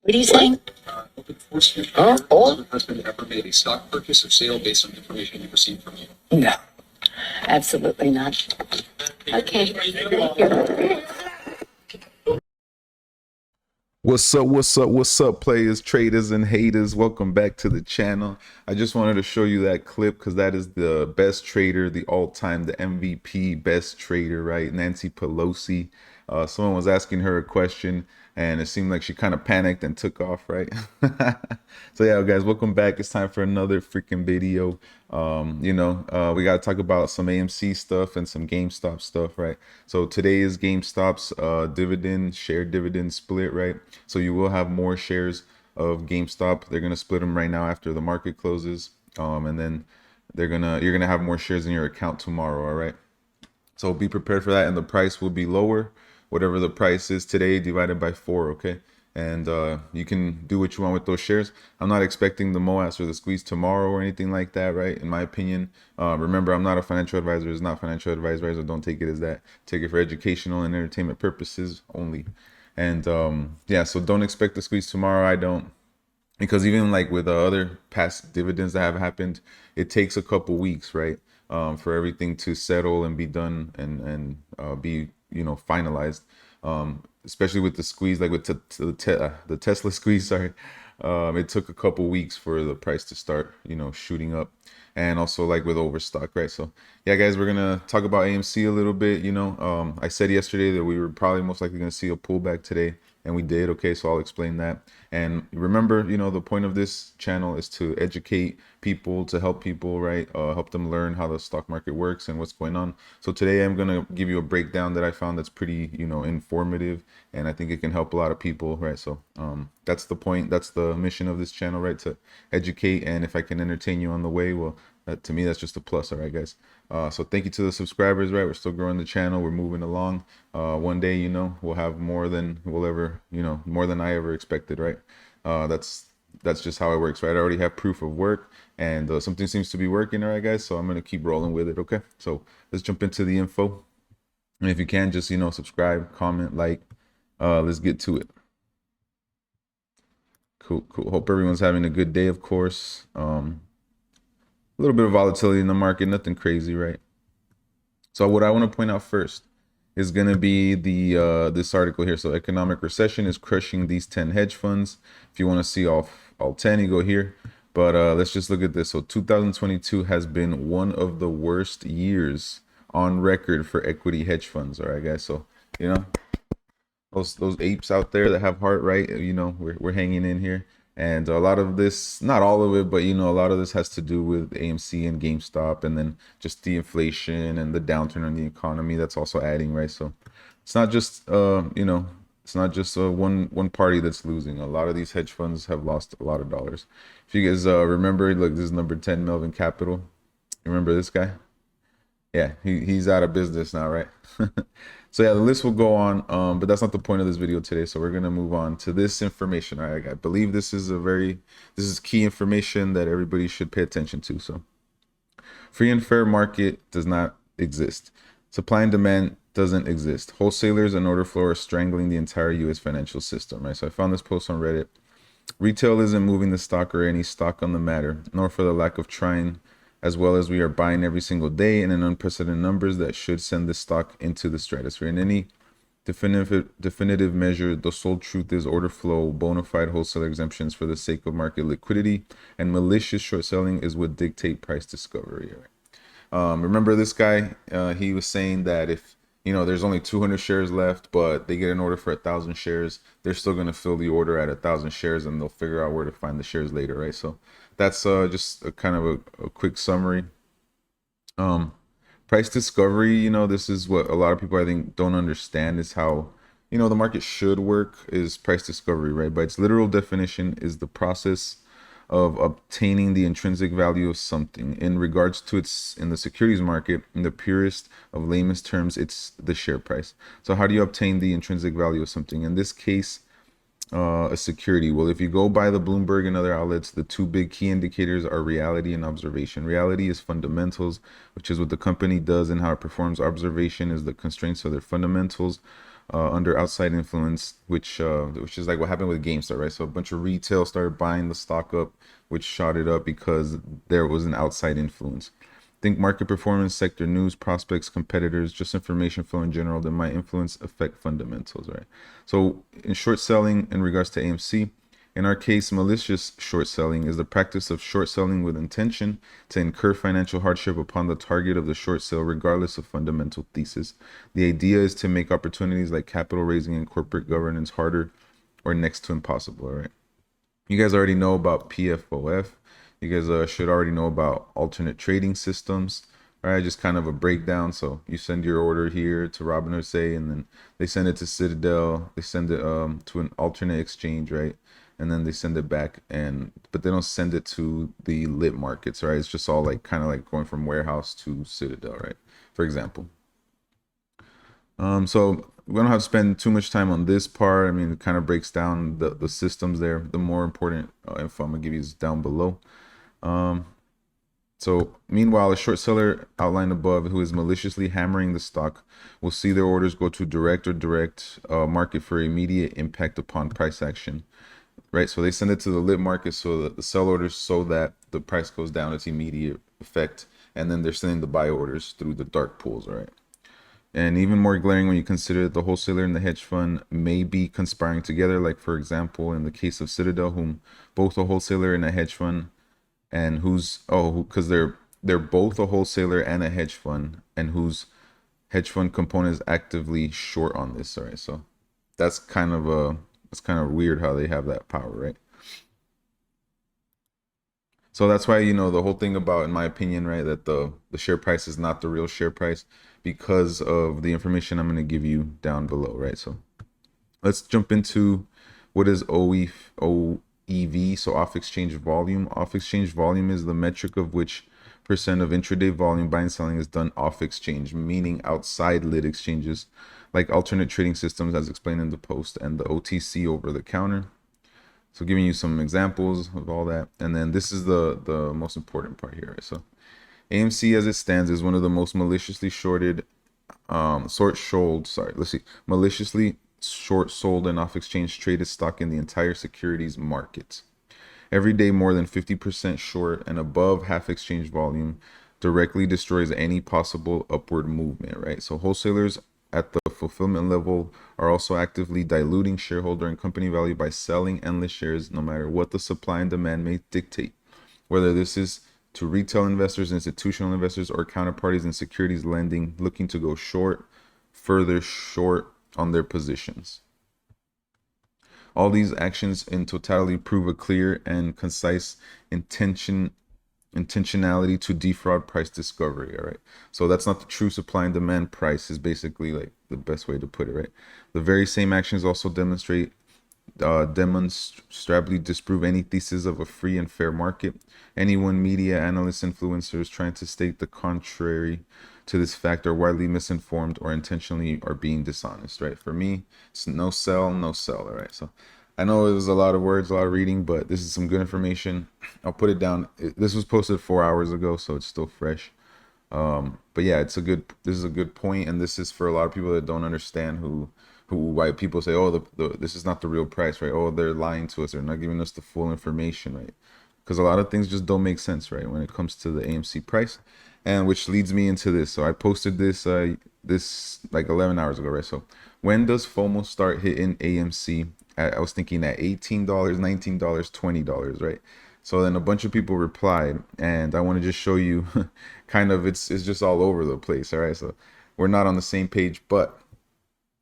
What are you saying? Open enforcement husband ever made a stock purchase or sale based on information he received from you? No, absolutely not. Okay. Thank you. What's up, players, traders, and haters? Welcome back to the channel. I just wanted to show you that clip because that is the best trader, the all-time, the MVP best trader, right? Nancy Pelosi. Someone was asking her a question and it seemed like she kind of panicked and took off, right? So yeah, guys, welcome back. It's time for another freaking video. We got to talk about some AMC stuff and some GameStop stuff, right? So today is GameStop's share dividend split, right? So you will have more shares of GameStop. They're gonna split them right now after the market closes, and then you're gonna have more shares in your account tomorrow. All right. So be prepared for that, and the price will be lower, whatever the price is today divided by 4. Okay. And you can do what you want with those shares. I'm not expecting the MOAS or the squeeze tomorrow or anything like that, right? In my opinion, remember, I'm not a financial advisor. It's not financial advice, so don't take it as that. Take it for educational and entertainment purposes only. And yeah, so don't expect the squeeze tomorrow. I don't, because even like with other past dividends that have happened, it takes a couple weeks, right, for everything to settle and be done and be finalized. Especially with the squeeze, like with the Tesla squeeze, sorry, it took a couple weeks for the price to start, shooting up, and also like with overstock, right? So yeah, guys, we're gonna talk about AMC a little bit. I said yesterday that we were probably most likely gonna see a pullback today, and we did. Okay, so I'll explain that. And remember, the point of this channel is to educate people, to help people, right? Help them learn how the stock market works and what's going on. So today I'm gonna give you a breakdown that I found that's pretty, informative, and I think it can help a lot of people, right? So that's the point. That's the mission of this channel, right? To educate, and if I can entertain you on the way, well, to me, that's just a plus. All right, guys. So thank you to the subscribers, right? We're still growing the channel. We're moving along. One day, we'll have more than we'll ever, more than I ever expected, right? That's just how it works, right? I already have proof of work, and something seems to be working. All right, guys. So I'm going to keep rolling with it. Okay. So let's jump into the info. And if you can, just, subscribe, comment, like, let's get to it. Cool. Hope everyone's having a good day, of course. A little bit of volatility in the market, nothing crazy, right? So what I want to point out first is going to be the this article here. So economic recession is crushing these 10 hedge funds. If you want to see all 10, you go here. But let's just look at this. So 2022 has been one of the worst years on record for equity hedge funds. All right, guys. So those apes out there that have heart, right? We're hanging in here. And a lot of this, not all of it, but a lot of this has to do with AMC and GameStop, and then just the inflation and the downturn in the economy that's also adding, right? So it's not just it's not just one party that's losing. A lot of these hedge funds have lost a lot of dollars. If you guys remember, look, this is number 10, Melvin Capital. Remember this guy? Yeah, he's out of business now, right? So yeah, the list will go on, but that's not the point of this video today. So we're gonna move on to this information. All right, I believe this is key information that everybody should pay attention to. So free and fair market does not exist. Supply and demand doesn't exist. Wholesalers and order flow are strangling the entire U.S. financial system, right? So I found this post on Reddit. Retail isn't moving the stock or any stock on the matter, nor for the lack of trying, as well as we are buying every single day and in unprecedented numbers that should send this stock into the stratosphere. In any definitive measure, the sole truth is order flow, bona fide wholesaler exemptions for the sake of market liquidity, and malicious short selling is what dictate price discovery. Remember this guy? He was saying that if there's only 200 shares left, but they get an order for 1,000 shares, they're still going to fill the order at 1,000 shares, and they'll figure out where to find the shares later, right? So that's just a kind of a quick summary. Price discovery, this is what a lot of people I think don't understand, is how the market should work, is price discovery, right? By its literal definition is the process of obtaining the intrinsic value of something. In regards to in the securities market, in the purest of layman's terms, it's the share price. So how do you obtain the intrinsic value of something? In this case, a security. Well, if you go by the Bloomberg and other outlets, the two big key indicators are reality and observation. Reality is fundamentals, which is what the company does and how it performs. Observation is the constraints of their fundamentals. under outside influence, which is like what happened with GameStop, right? So a bunch of retail started buying the stock up, which shot it up because there was an outside influence. Think market performance, sector news, prospects, competitors, just information flow in general that might influence affect fundamentals, right? So in short selling, in regards to AMC, in our case, malicious short selling is the practice of short selling with intention to incur financial hardship upon the target of the short sale, regardless of fundamental thesis. The idea is to make opportunities like capital raising and corporate governance harder or next to impossible, all right? You guys already know about PFOF. You guys should already know about alternate trading systems. All right, just kind of a breakdown. So you send your order here to Robinhood, say, and then they send it to Citadel. They send it to an alternate exchange, right? And then they send it back, but they don't send it to the lit markets, right? It's just all like kind of like going from warehouse to Citadel, right? For example. So we don't have to spend too much time on this part. I mean, it kind of breaks down the systems there. The more important info I'm gonna give you is down below. So meanwhile, a short seller outlined above who is maliciously hammering the stock will see their orders go to direct market for immediate impact upon price action, right? So they send it to the lit market so that the sell orders so that the price goes down, its immediate effect, and then they're sending the buy orders through the dark pools, right? And even more glaring when you consider that the wholesaler and the hedge fund may be conspiring together, like for example in the case of Citadel, whom both a wholesaler and a hedge fund, and because they're both a wholesaler and a hedge fund, and whose hedge fund component is actively short on this. All right, so that's kind of weird how they have that power, right? So that's why, the whole thing about, in my opinion, right, that the share price is not the real share price because of the information I'm going to give you down below, right? So let's jump into what is OEV, so off exchange volume. Off exchange volume is the metric of which percent of intraday volume buying and selling is done off exchange, meaning outside lit exchanges like alternate trading systems as explained in the post, and the OTC, over the counter. So giving you some examples of all that. And then this is the most important part here. Right? So AMC as it stands is one of the most maliciously maliciously short sold and off exchange traded stock in the entire securities market. Every day more than 50% short and above half exchange volume directly destroys any possible upward movement, right? So wholesalers at the fulfillment level are also actively diluting shareholder and company value by selling endless shares no matter what the supply and demand may dictate, whether this is to retail investors, institutional investors, or counterparties in securities lending looking to go further short on their positions. All these actions in totality prove a clear and concise intentionality to defraud price discovery. All right, so that's not the true supply and demand price, is basically like the best way to put it, right? The very same actions also demonstrably disprove any thesis of a free and fair market. Anyone, media, analysts, influencers trying to state the contrary to this fact are widely misinformed or intentionally are being dishonest, right? For me, it's no sell. All right, so I know it was a lot of words, a lot of reading, but this is some good information. I'll put it down. This was posted 4 hours ago, so it's still fresh. But yeah, this is a good point, and this is for a lot of people that don't understand why people say, oh, this is not the real price, right? Oh, they're lying to us. They're not giving us the full information, right? Because a lot of things just don't make sense, right, when it comes to the AMC price, and which leads me into this. So I posted this like 11 hours ago, right? So when does FOMO start hitting AMC? I was thinking at $18, $19, $20, right? So then a bunch of people replied, and I want to just show you kind of it's just all over the place. All right, so we're not on the same page, but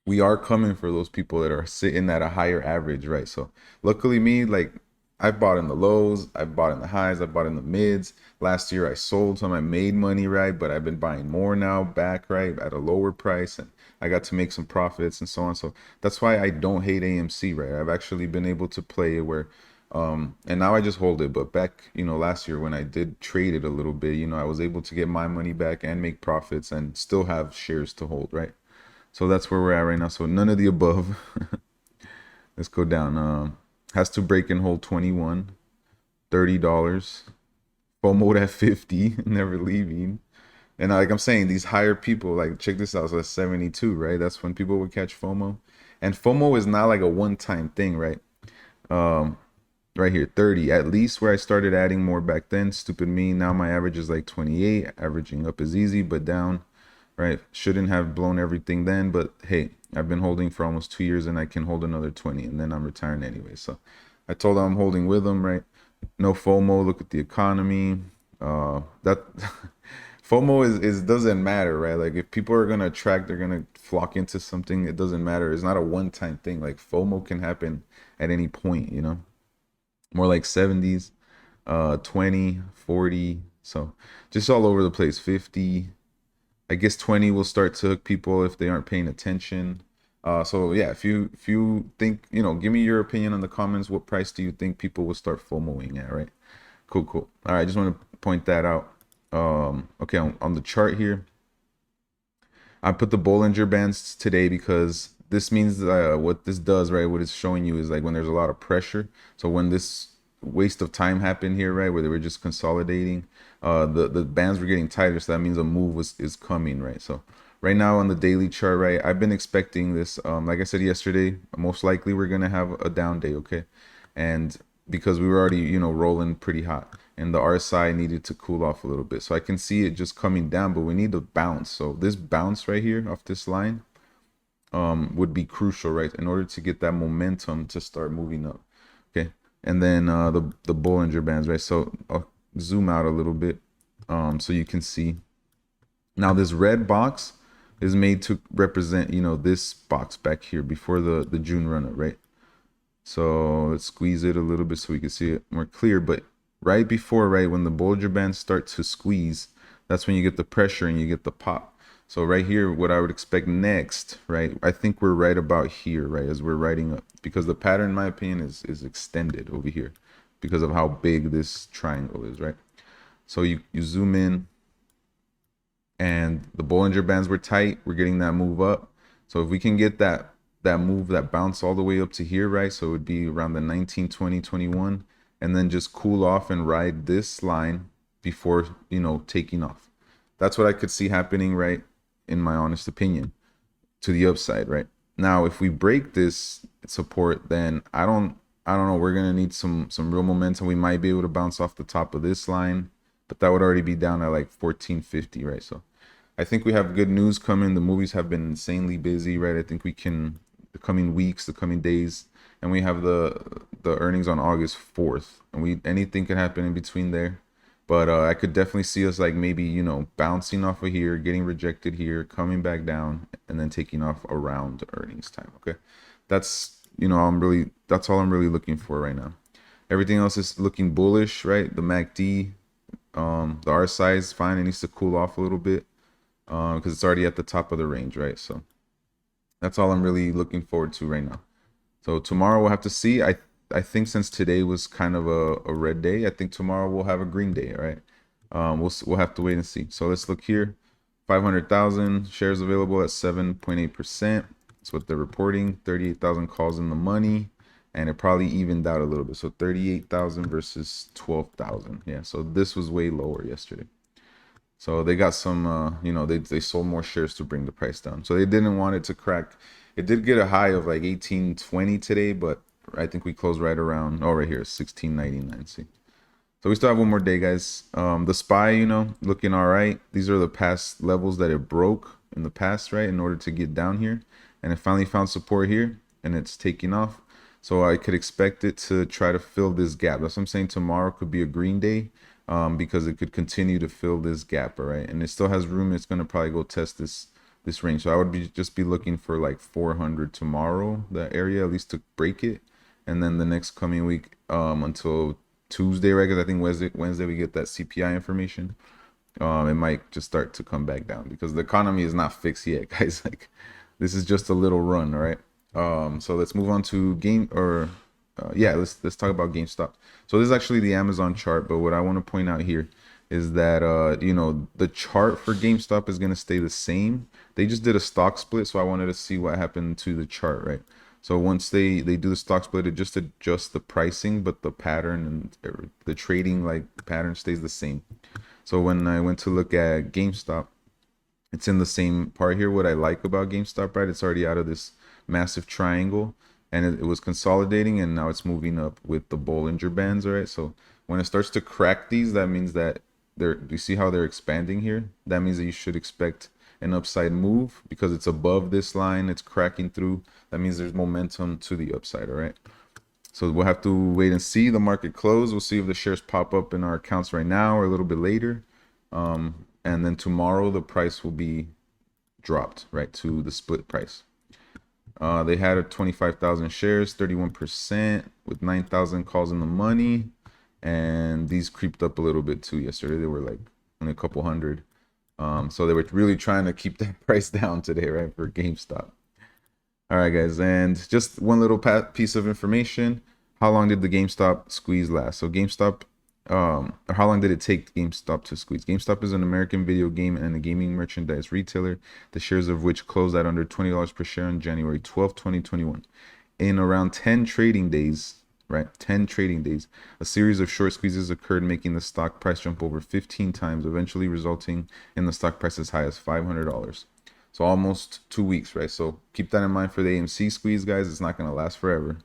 we are coming for those people that are sitting at a higher average, right? So luckily me, like, I bought in the lows, I bought in the highs, I bought in the mids. Last year I sold some, I made money, right? But I've been buying more now back, right, at a lower price, and I got to make some profits and so on. So that's why I don't hate AMC, right? I've actually been able to play where and now I just hold it. But back, last year when I did trade it a little bit, I was able to get my money back and make profits and still have shares to hold, right? So that's where we're at right now. So none of the above. Let's go down. Has to break and hold 21, $30. FOMO at 50, never leaving. And like I'm saying, these higher people, like check this out. So that's 72, right? That's when people would catch FOMO. And FOMO is not like a one-time thing, right? Right here, 30, at least where I started adding more back then. Stupid me. Now my average is like 28. Averaging up is easy, but down, right? Shouldn't have blown everything then, but hey, I've been holding for almost 2 years and I can hold another 20 and then I'm retiring anyway. So I told them I'm holding with them, right? No FOMO. Look at the economy. That FOMO is doesn't matter, right? Like if people are gonna attract, they're gonna flock into something. It doesn't matter. It's not a one-time thing. Like FOMO can happen at any point, you know. More like 70s, 20, 40. So just all over the place. 50. I guess 20 will start to hook people if they aren't paying attention. So yeah, if you think, you know, give me your opinion in the comments. What price do you think people will start FOMOing at, right? Cool. All right, I just want to point that out. Okay, on the chart here, I put the Bollinger Bands today because this means what this does, right? What it's showing you is like when there's a lot of pressure. So when this waste of time happened here, right, where they were just consolidating, the bands were getting tighter. So that means a move is coming, right? So right now on the daily chart, right, I've been expecting this. Like I said yesterday, most likely we're gonna have a down day, okay? And because we were already, you know, rolling pretty hot and the RSI needed to cool off a little bit. So I can see it just coming down, but we need to bounce. So this bounce right here off this line would be crucial, right? In order to get that momentum to start moving up. Okay. And then the Bollinger Bands, right? So I'll zoom out a little bit so you can see. Now this red box is made to represent, you know, this box back here before the June run up, right? So let's squeeze it a little bit so we can see it more clear. But right before, right, when the Bollinger Bands start to squeeze, that's when you get the pressure and you get the pop. So right here, what I would expect next, right, I think we're right about here, right, as we're riding up. Because the pattern, in my opinion, is extended over here because of how big this triangle is, right? So you zoom in and the Bollinger Bands were tight. We're getting that move up. So if we can get that move, that bounce all the way up to here, right? So it would be around the 19, 20, 21, and then just cool off and ride this line before, you know, taking off. That's what I could see happening, right? In my honest opinion, to the upside, right? Now, if we break this support, then I don't know. We're gonna need some real momentum. We might be able to bounce off the top of this line, but that would already be down at like 1450, right? So I think we have good news coming. The movies have been insanely busy, right? I think we can, the coming weeks, the coming days, and we have the earnings on August 4th, and anything can happen in between there. But I could definitely see us like maybe, you know, bouncing off of here, getting rejected here, coming back down, and then taking off around earnings time. Okay, that's, you know, that's all I'm really looking for right now. Everything else is looking bullish, right? The MACD, the RSI is fine. It needs to cool off a little bit because it's already at the top of the range, right? So that's all I'm really looking forward to right now. So tomorrow we'll have to see. I think since today was kind of a red day, I think tomorrow we'll have a green day, right? We'll have to wait and see. So let's look here. 500,000 shares available at 7.8%. That's what they're reporting. 38,000 calls in the money, and it probably evened out a little bit. So 38,000 versus 12,000. Yeah, so this was way lower yesterday. So they got some, you know, they sold more shares to bring the price down. So they didn't want it to crack. It did get a high of like 1820 today, but I think we closed right around, oh, right here, 1699. See, so we still have one more day, guys. The SPY, you know, looking all right. These are the past levels that it broke in the past, right, in order to get down here, and it finally found support here, and it's taking off. So I could expect it to try to fill this gap. That's what I'm saying. Tomorrow could be a green day because it could continue to fill this gap, all right, and it still has room. It's going to probably go test this range. So I would just be looking for like 400 tomorrow, that area, at least to break it. And then the next coming week until Tuesday, right? Because I think Wednesday we get that CPI information. It might just start to come back down because the economy is not fixed yet, guys. Like this is just a little run, all right? So let's move on to let's talk about GameStop. So this is actually the Amazon chart, but what I want to point out here is that you know, the chart for GameStop is going to stay the same. They just did a stock split, so I wanted to see what happened to the chart, right? So once they do the stock split, it just adjusts the pricing, but the pattern and the trading like pattern stays the same. So when I went to look at GameStop, it's in the same part here. What I like about GameStop, right? It's already out of this massive triangle, and it was consolidating, and now it's moving up with the Bollinger Bands, right? So when it starts to crack these, that means that do you see how they're expanding here? That means that you should expect an upside move because it's above this line, it's cracking through. That means there's momentum to the upside, all right? So we'll have to wait and see the market close. We'll see if the shares pop up in our accounts right now or a little bit later. And then tomorrow the price will be dropped, right, to the split price. They had a 25,000 shares, 31% with 9,000 calls in the money. And these creeped up a little bit too yesterday. They were like only a couple hundred. So they were really trying to keep that price down today, right, for GameStop. All right, guys, and just one little piece of information. How long did the GameStop squeeze last? So GameStop, or how long did it take GameStop to squeeze? GameStop is an American video game and a gaming merchandise retailer, the shares of which closed at under $20 per share on January 12, 2021. In around 10 trading days, right, 10 trading days, a series of short squeezes occurred, making the stock price jump over 15 times, eventually resulting in the stock price as high as $500. So almost 2 weeks, right? So keep that in mind for the AMC squeeze, guys. It's not going to last forever.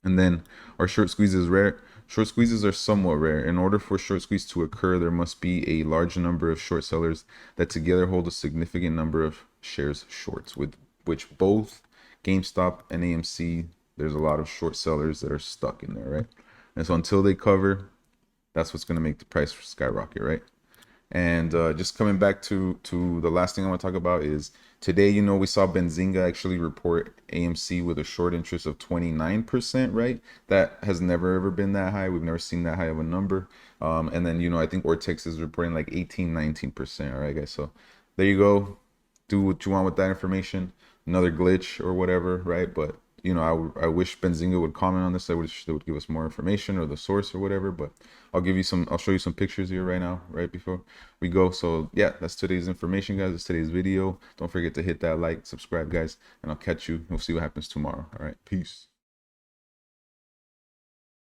And then our short squeeze is rare. Short squeezes are somewhat rare. In order for a short squeeze to occur, there must be a large number of short sellers that together hold a significant number of shares shorts, with which both GameStop and AMC, there's a lot of short sellers that are stuck in there, right? And so until they cover, that's what's going to make the price skyrocket, right? And just coming back to the last thing I want to talk about is today, you know, we saw Benzinga actually report AMC with a short interest of 29%, right? That has never ever been that high. We've never seen that high of a number. And then, you know, I think Ortex is reporting like 18, 19%. All right, guys. So there you go. Do what you want with that information. Another glitch or whatever, right? But you know, I wish Benzinga would comment on this. I wish they would give us more information or the source or whatever, but I'll show you some pictures here right now, right before we go. So yeah, that's today's information, guys. That's today's video. Don't forget to hit that like, subscribe, guys, and I'll catch you. We'll see what happens tomorrow. All right, peace.